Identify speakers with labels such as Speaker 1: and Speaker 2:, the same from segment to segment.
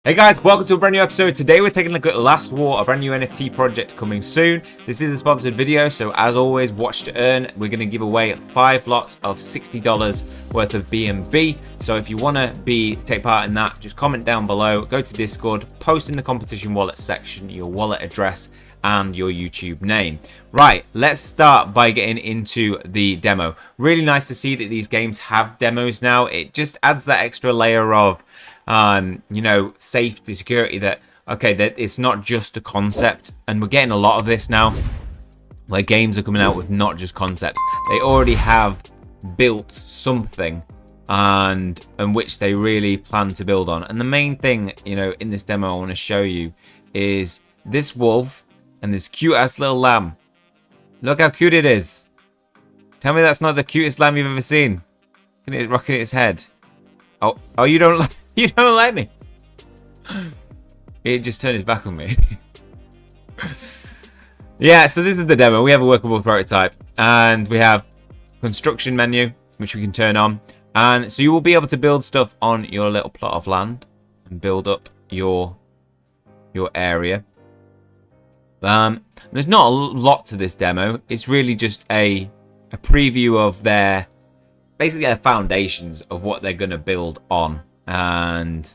Speaker 1: Hey guys, welcome to a brand new episode. Today we're taking a look at Lastwar, a brand new NFT project coming soon. This is a sponsored video, so as always, watch to earn. We're going to give away 5 lots of $60 worth of BNB. So if you want to take part in that, just comment down below, go to Discord, post in the competition wallet section your wallet address and your YouTube name. Right, let's start by getting into the demo. Really nice to see that these games have demos now. It just adds that extra layer of safety, security, that it's not just a concept. And we're getting a lot of this now where games are coming out with not just concepts. They already have built something and which they really plan to build on. And the main thing, in this demo I want to show you is this wolf and this cute ass little lamb. Look how cute it is. Tell me that's not the cutest lamb you've ever seen. Look at it rocking its head. Oh, you don't like me. It just turned his back on me. Yeah, so this is the demo. We have a workable prototype and we have construction menu, which we can turn on. And so you will be able to build stuff on your little plot of land and build up your area. There's not a lot to this demo. It's really just a preview of basically their foundations of what they're going to build on. And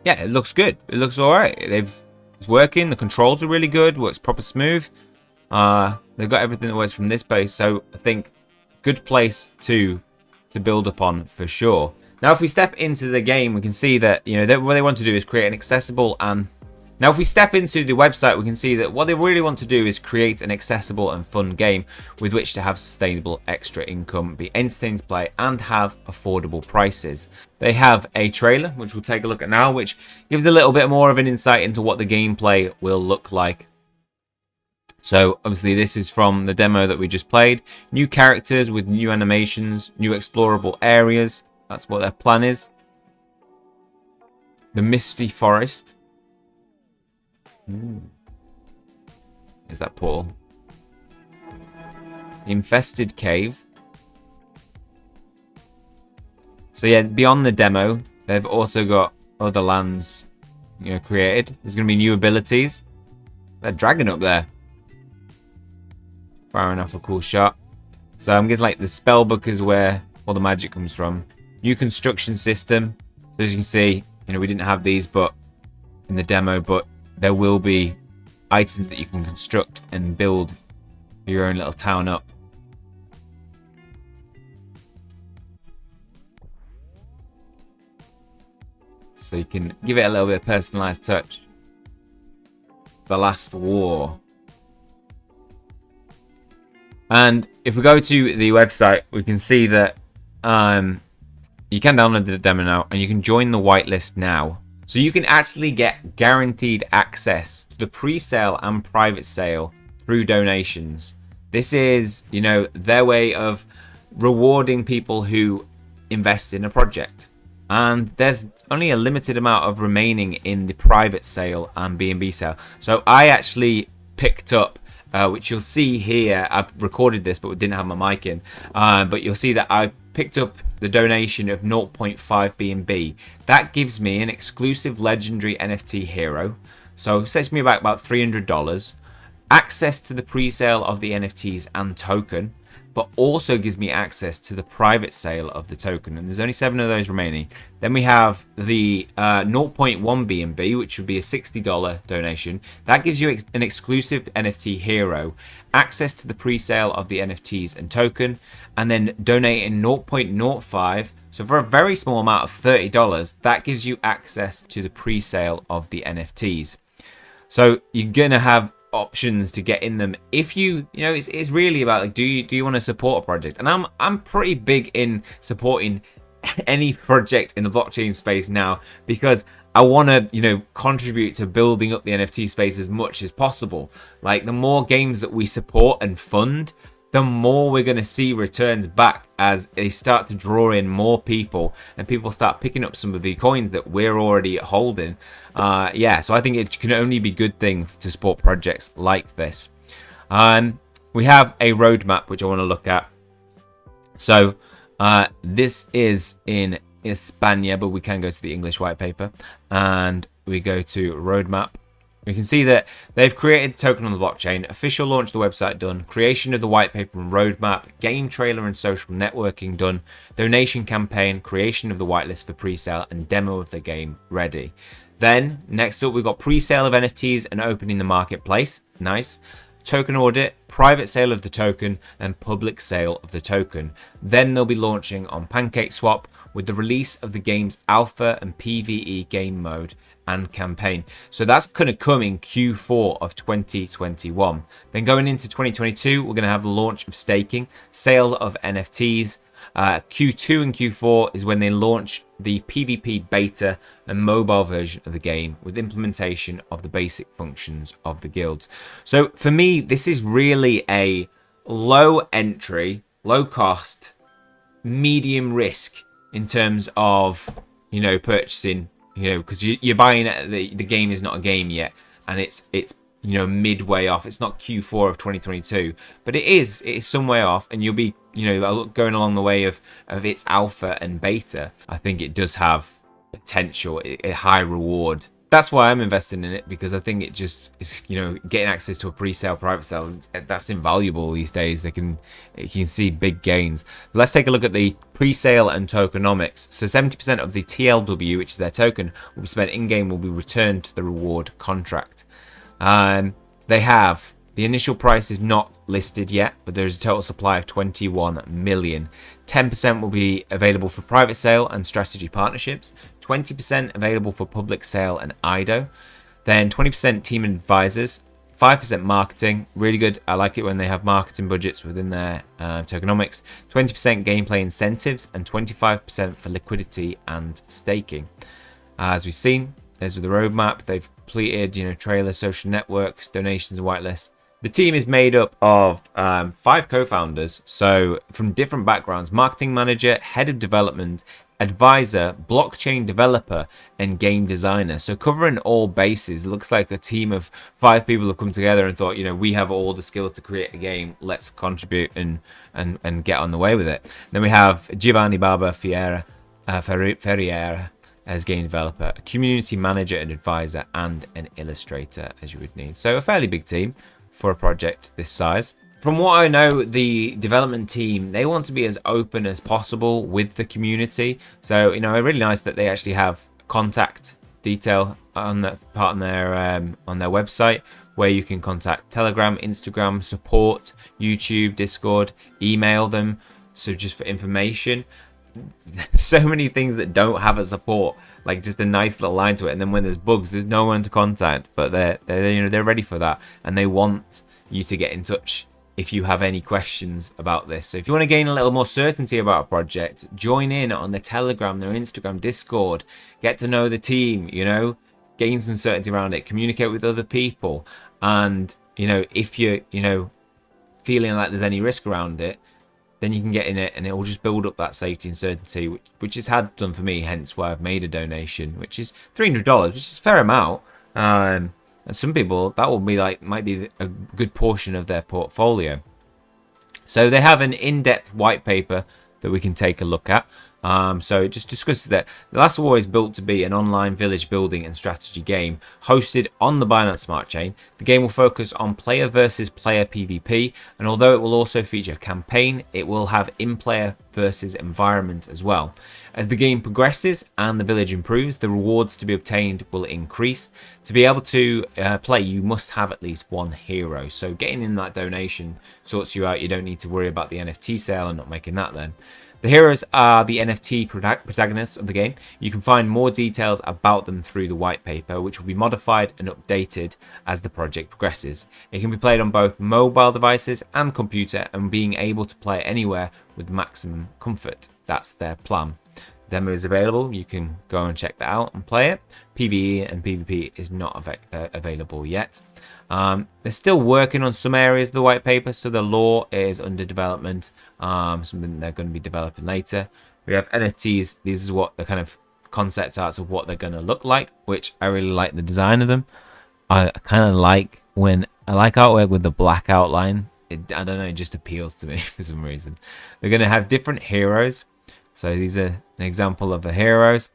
Speaker 1: yeah, it looks good. It looks all right. It's working. The controls are really good. Works proper smooth. They've got everything that works from this base. So I think good place to build upon for sure. Now, if we step into the game, we can see that what they want to do is create an accessible and. Now, if we step into the website, we can see that what they really want to do is create an accessible and fun game with which to have sustainable extra income, be entertaining to play, and have affordable prices. They have a trailer, which we'll take a look at now, which gives a little bit more of an insight into what the gameplay will look like. So, obviously, this is from the demo that we just played. New characters with new animations, new explorable areas. That's what their plan is. The Misty Forest. Is that portal? The Infested Cave. So yeah, beyond the demo, they've also got other lands, created. There's going to be new abilities. That dragon up there, firing off a cool shot. So I'm guessing like the spell book is where all the magic comes from. New construction system. So as you can see, we didn't have these, but in the demo, but there will be items that you can construct and build your own little town up. So you can give it a little bit of personalized touch. The Lastwar. And if we go to the website, we can see that you can download the demo now and you can join the whitelist now. So you can actually get guaranteed access to the pre-sale and private sale through donations. This is, their way of rewarding people who invest in a project. And there's only a limited amount of remaining in the private sale and BNB sale. So I actually picked up, which you'll see here, I've recorded this but we didn't have my mic in, but you'll see that I picked up the donation of 0.5 BNB. That gives me an exclusive legendary NFT hero, so it sets me back about $300, access to the pre-sale of the NFTs and token, but also gives me access to the private sale of the token, and there's only 7 of those remaining. Then we have the 0.1 BNB, which would be a $60 donation. That gives you an exclusive NFT hero, access to the pre-sale of the NFTs and token, and then donating 0.05. So for a very small amount of $30, that gives you access to the pre-sale of the NFTs. So you're gonna have options to get in them if it's really about like, do you want to support a project? And I'm pretty big in supporting any project in the blockchain space now, because I want to contribute to building up the NFT space as much as possible. Like, the more games that we support and fund, the more we're going to see returns back as they start to draw in more people and people start picking up some of the coins that we're already holding. Yeah, so I think it can only be a good thing to support projects like this. We have a roadmap which I want to look at. So this is in España, but we can go to the English white paper. And we go to roadmap, we can see that they've created the token on the blockchain, official launch of the website done, creation of the white paper and roadmap, game trailer and social networking done, donation campaign, creation of the whitelist for pre-sale, and demo of the game ready. Then next up, we've got pre-sale of NFTs and opening the marketplace. Nice. Token audit, private sale of the token, and public sale of the token. Then they'll be launching on PancakeSwap with the release of the game's alpha and PvE game mode and campaign. So that's going to come in Q4 of 2021. Then going into 2022, we're going to have the launch of staking, sale of NFTs. Q2 and Q4 is when they launch the PvP beta and mobile version of the game with implementation of the basic functions of the guilds. So for me, this is really a low entry, low cost, medium risk in terms of, you know, purchasing, you know, because you're buying it, the game is not a game yet, and it's you know, midway off. It's not Q4 of 2022, but it is some way off, and you'll be, you know, going along the way of its alpha and beta. I think it does have potential, a high reward. That's why I'm investing in it, because I think it just is, you know, getting access to a pre-sale, private sale, that's invaluable these days. You can see big gains. Let's take a look at the pre-sale and tokenomics. So 70% of the TLW, which is their token, will be spent in-game, will be returned to the reward contract. They have, the initial price is not listed yet, but there's a total supply of 21 million. 10% will be available for private sale and strategy partnerships, 20% available for public sale and IDO, then 20% team advisors, 5% marketing, really good. I like it when they have marketing budgets within their tokenomics, 20% gameplay incentives, and 25% for liquidity and staking. As we've seen, there's the roadmap. They've completed, you know, trailer, social networks, donations, and whitelists. The team is made up of 5 co-founders, so from different backgrounds: marketing manager, head of development, advisor, blockchain developer, and game designer. So covering all bases. It looks like a team of 5 people have come together and thought, you know, we have all the skills to create a game. Let's contribute and get on the way with it. Then we have Giovanni Barba Ferriera as game developer, a community manager and advisor, and an illustrator, as you would need. So a fairly big team for a project this size. From what I know, the development team, they want to be as open as possible with the community. So, you know, really nice that they actually have contact detail on that part on their website, where you can contact Telegram, Instagram, support, YouTube, Discord, email them. So just for information. So many things that don't have a support, like just a nice little line to it, and then when there's bugs, there's no one to contact, but they're you know, they're ready for that, and they want you to get in touch if you have any questions about this. So if you want to gain a little more certainty about a project, join in on the Telegram, their Instagram, Discord, get to know the team, you know, gain some certainty around it, communicate with other people, and you know, if you're, you know, feeling like there's any risk around it, then you can get in it, and it will just build up that safety and certainty, which has had done for me, hence why I've made a donation, which is $300, which is a fair amount. And some people, that will be like, might be a good portion of their portfolio. So they have an in-depth white paper that we can take a look at. So it just discusses that the Lastwar is built to be an online village building and strategy game hosted on the Binance Smart Chain. The game will focus on player versus player PvP, and although it will also feature a campaign, it will have in-player versus environment as well. As the game progresses and the village improves, the rewards to be obtained will increase. To be able to play, you must have at least 1 hero. So getting in that donation sorts you out. You don't need to worry about the NFT sale and not making that then. The heroes are the NFT protagonists of the game. You can find more details about them through the white paper, which will be modified and updated as the project progresses. It can be played on both mobile devices and computer, and being able to play anywhere with maximum comfort. That's their plan. The demo is available. You can go and check that out and play it. PvE and PvP is not available yet. They're still working on some areas of the white paper, so the lore is under development, something they're going to be developing later. We have NFTs. This is what the kind of concept arts of what they're going to look like, which I really like the design of them. I kind of like when I like artwork with the black outline. I don't know, it just appeals to me for some reason. They're going to have different heroes. So these are an example of the heroes.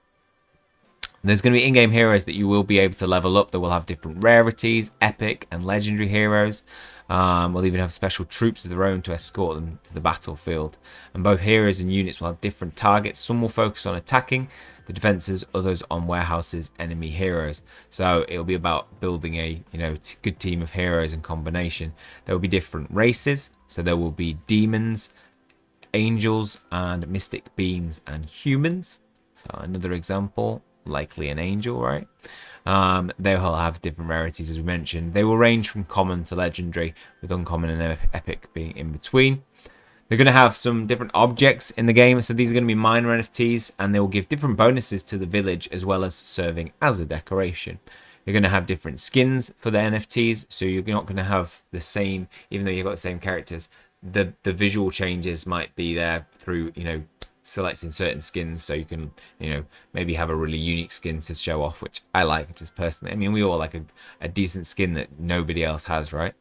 Speaker 1: There's going to be in-game heroes that you will be able to level up that will have different rarities, epic and legendary heroes. We'll even have special troops of their own to escort them to the battlefield. And both heroes and units will have different targets. Some will focus on attacking the defenses, others on warehouses, enemy heroes. So it'll be about building a good team of heroes in combination. There will be different races. So there will be demons, angels, and mystic beings and humans. So another example, likely an angel, right? They will have different rarities, as we mentioned. They will range from common to legendary, with uncommon and epic being in between. They're going to have some different objects in the game, so these are going to be minor NFTs, and they will give different bonuses to the village as well as serving as a decoration. You're going to have different skins for the NFTs, so you're not going to have the same, even though you've got the same characters. The visual changes might be there through selecting certain skins, so you can maybe have a really unique skin to show off, which I like just personally. I mean, we all like a decent skin that nobody else has, right?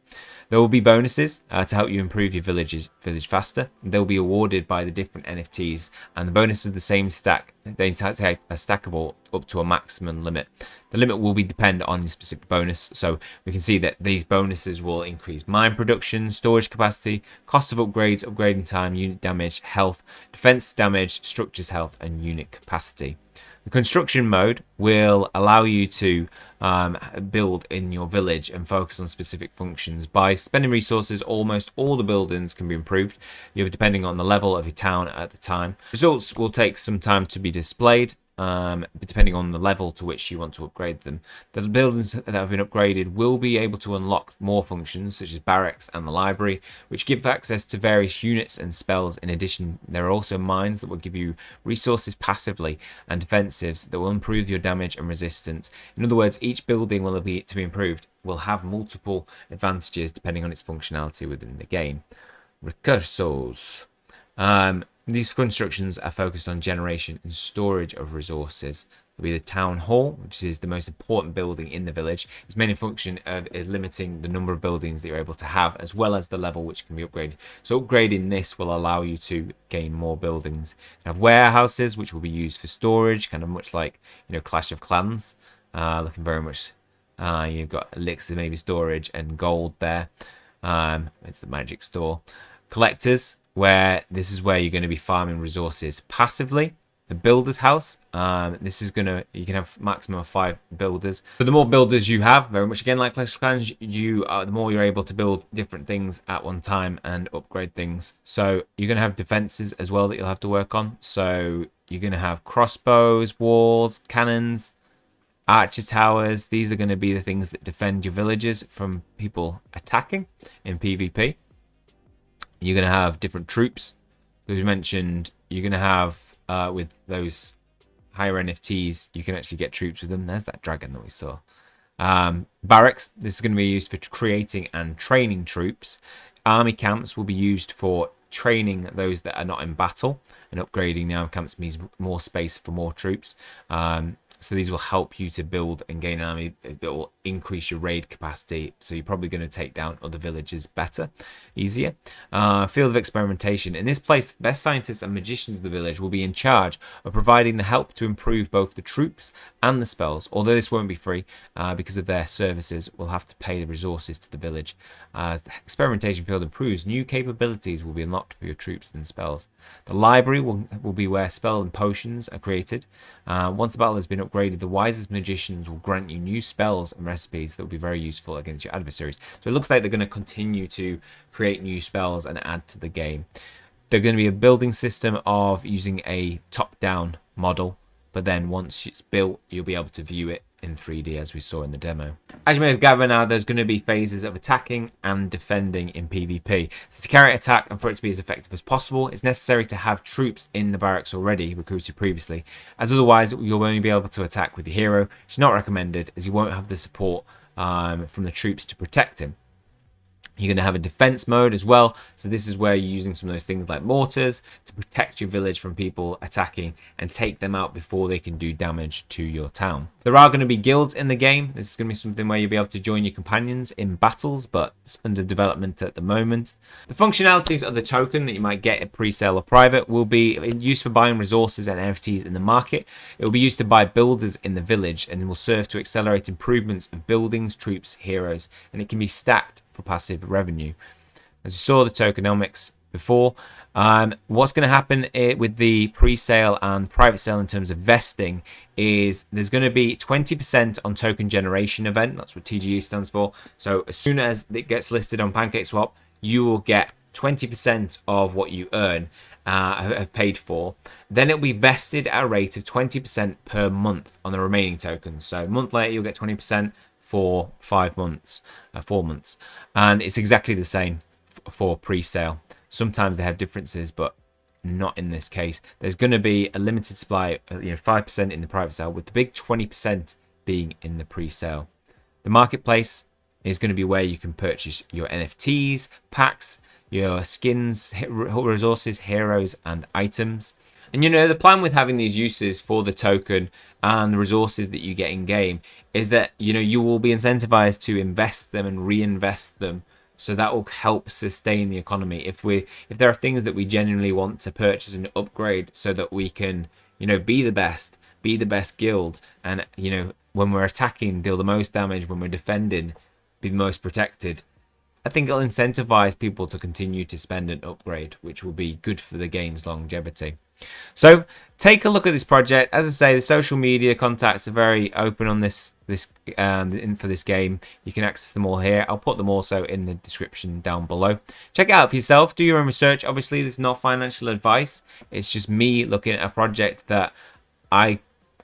Speaker 1: There will be bonuses to help you improve your village faster. They'll be awarded by the different NFTs, and the bonus of the same stack, they take a stackable up to a maximum limit. The limit will be dependent on your specific bonus, so we can see that these bonuses will increase mine production, storage capacity, cost of upgrades, upgrading time, unit damage, health, defense damage, structures health, and unit capacity. The construction mode will allow you to build in your village and focus on specific functions. By spending resources, almost all the buildings can be improved, depending on the level of your town at the time. Results will take some time to be displayed, depending on the level to which you want to upgrade them. The buildings that have been upgraded will be able to unlock more functions, such as barracks and the library, which give access to various units and spells. In addition, there are also mines that will give you resources passively and defensives that will improve your damage and resistance. In other words, each building will be improved will have multiple advantages depending on its functionality within the game. Recursos. These constructions are focused on generation and storage of resources. There'll be the town hall, which is the most important building in the village. Its main function is limiting the number of buildings that you're able to have, as well as the level which can be upgraded. So upgrading this will allow you to gain more buildings. You have warehouses, which will be used for storage, kind of much like Clash of Clans, looking very much. You've got elixir, maybe storage, and gold there. It's the magic store. Collectors, where this is where you're going to be farming resources passively. The builder's house, this is you can have maximum of 5 builders. So the more builders you have, very much again like Clash of Clans, the more you're able to build different things at one time and upgrade things. So you're going to have defenses as well that you'll have to work on. So you're going to have crossbows, walls, cannons, archer towers. These are going to be the things that defend your villages from people attacking in PvP. You're going to have different troops. As we mentioned, you're going to have, with those higher NFTs, you can actually get troops with them. There's that dragon that we saw. Barracks, this is going to be used for creating and training troops. Army camps will be used for training those that are not in battle, and upgrading the army camps means more space for more troops. So these will help you to build and gain an army that will increase your raid capacity. So you're probably going to take down other villages better, easier. Field of experimentation. In this place, the best scientists and magicians of the village will be in charge of providing the help to improve both the troops and the spells. Although this won't be free because of their services, we'll have to pay the resources to the village. As the experimentation field improves, new capabilities will be unlocked for your troops and spells. The library will be where spell and potions are created. Once the battle has been upgraded, the wisest magicians will grant you new spells and recipes that will be very useful against your adversaries. So it looks like they're going to continue to create new spells and add to the game. They're going to be a building system of using a top-down model, but then once it's built, you'll be able to view it in 3D as we saw in the demo. As you may have gathered now, there's going to be phases of attacking and defending in PvP. So to carry an attack and for it to be as effective as possible, it's necessary to have troops in the barracks already recruited previously, as otherwise you'll only be able to attack with your hero, which is not recommended as you won't have the support from the troops to protect him. You're going to have a defense mode as well. So this is where you're using some of those things like mortars to protect your village from people attacking and take them out before they can do damage to your town. There are going to be guilds in the game. This is going to be something where you'll be able to join your companions in battles, but it's under development at the moment. The functionalities of the token that you might get at pre-sale or private will be used for buying resources and NFTs in the market. It will be used to buy builders in the village and will serve to accelerate improvements of buildings, troops, heroes, and it can be stacked for passive revenue. As you saw the tokenomics before, what's going to happen with the pre-sale and private sale in terms of vesting is there's going to be 20% on token generation event. That's what TGE stands for. So as soon as it gets listed on PancakeSwap, you will get 20% of what you earn have paid for. Then it will be vested at a rate of 20% per month on the remaining tokens. So a month later you'll get 20% for 4 months, and it's exactly the same for pre-sale. Sometimes they have differences, but not in this case. There's going to be a limited supply, 5% in the private sale, with the big 20% being in the pre-sale. The marketplace is going to be where you can purchase your NFTs, packs, your skins, resources, heroes, and items. And the plan with having these uses for the token and the resources that you get in game is that you will be incentivized to invest them and reinvest them, so that will help sustain the economy. If there are things that we genuinely want to purchase and upgrade so that we can be the best guild, and when we're attacking deal the most damage, when we're defending be the most protected, I think it'll incentivize people to continue to spend and upgrade, which will be good for the game's longevity. So take a look at this project. As I say, the social media contacts are very open on this for this game. You can access them all here. I'll put them also in the description down below. Check it out for yourself. Do your own research. Obviously, this is not financial advice. It's just me looking at a project that I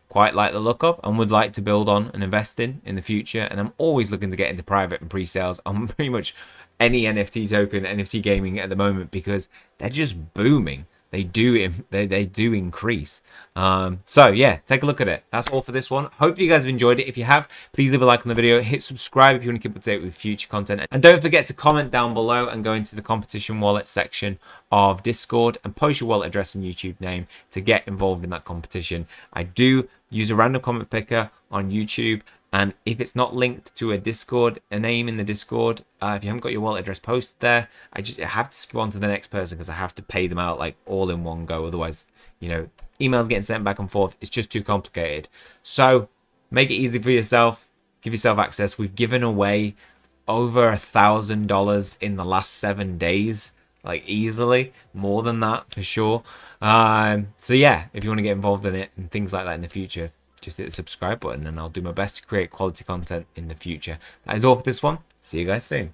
Speaker 1: quite like the look of and would like to build on and invest in the future. And I'm always looking to get into private and pre-sales on pretty much any NFT token, NFT gaming at the moment, because they're just booming. They do increase. So yeah, take a look at it. That's all for this one. Hope you guys have enjoyed it. If you have, please leave a like on the video. Hit subscribe if you want to keep up to date with future content. And don't forget to comment down below and go into the competition wallet section of Discord and post your wallet address and YouTube name to get involved in that competition. I do use a random comment picker on YouTube, and if it's not linked to a name in the Discord, if you haven't got your wallet address posted there, I have to skip on to the next person because I have to pay them out like all in one go. Otherwise, emails getting sent back and forth. It's just too complicated. So make it easy for yourself. Give yourself access. We've given away over $1,000 in the last 7 days. Like easily, more than that for sure. So yeah, if you want to get involved in it and things like that in the future, just hit the subscribe button and I'll do my best to create quality content in the future. That is all for this one. See you guys soon.